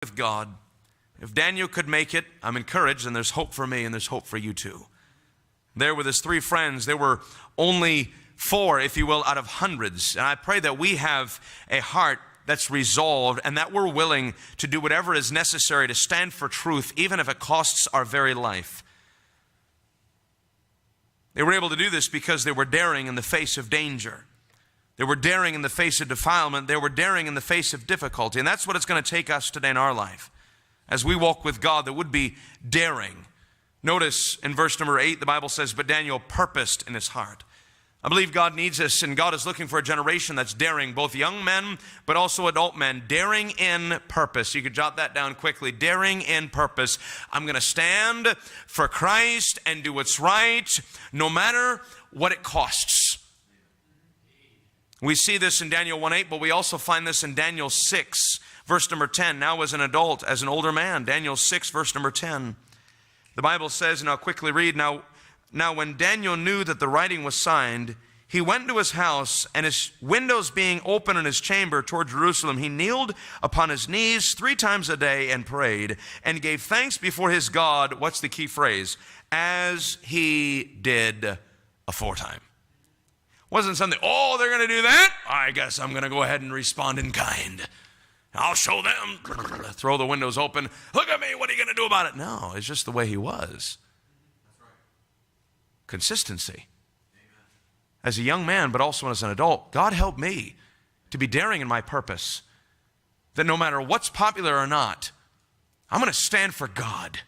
with God. If Daniel could make it, I'm encouraged, and there's hope for me and there's hope for you too. There with his 3 friends, there were only 4, if you will, out of hundreds. And I pray that we have a heart that's resolved and that we're willing to do whatever is necessary to stand for truth, even if it costs our very life. They were able to do this because they were daring in the face of danger. They were daring in the face of defilement. They were daring in the face of difficulty. And that's what it's going to take us today in our life. As we walk with God, that would be daring. Notice in verse number 8, the Bible says, but Daniel purposed in his heart. I believe God needs us, and God is looking for a generation that's daring, both young men, but also adult men, daring in purpose. You could jot that down quickly. Daring in purpose. I'm going to stand for Christ and do what's right, no matter what it costs. We see this in Daniel 1:8, but we also find this in Daniel 6, verse number 10. Now as an adult, as an older man, Daniel 6, verse number 10. The Bible says, and I'll quickly read, Now when Daniel knew that the writing was signed, he went to his house, and his windows being open in his chamber toward Jerusalem, he kneeled upon his knees 3 times a day and prayed, and gave thanks before his God. What's the key phrase? As he did aforetime. Wasn't something, oh, they're going to do that? I guess I'm going to go ahead and respond in kind. I'll show them. Throw the windows open. Look at me. What are you going to do about it? No, it's just the way he was. That's right. Consistency. Amen. As a young man, but also as an adult, God help me to be daring in my purpose. That no matter what's popular or not, I'm going to stand for God.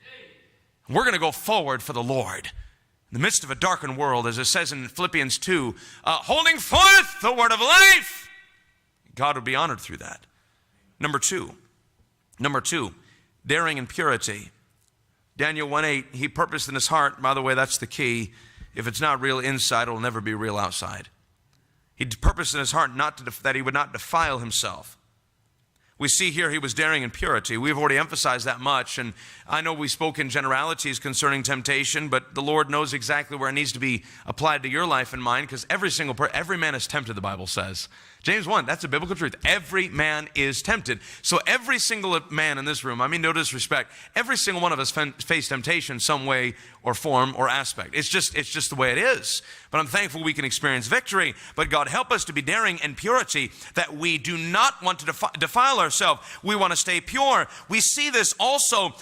We're going to go forward for the Lord. In the midst of a darkened world, as it says in Philippians 2, holding forth the word of life. God would be honored through that. Number two, daring in purity. Daniel 1:8, he purposed in his heart, by the way, that's the key. If it's not real inside, it'll never be real outside. He purposed in his heart that he would not defile himself. We see here he was daring in purity. We've already emphasized that much, and I know we spoke in generalities concerning temptation, but the Lord knows exactly where it needs to be applied to your life and mine, because every man is tempted, the Bible says. James 1, that's a biblical truth. Every man is tempted. So every single man in this room, I mean no disrespect, every single one of us face temptation some way or form or aspect. It's just the way it is. But I'm thankful we can experience victory. But God help us to be daring in purity, that we do not want to defile ourselves. We want to stay pure. We see this also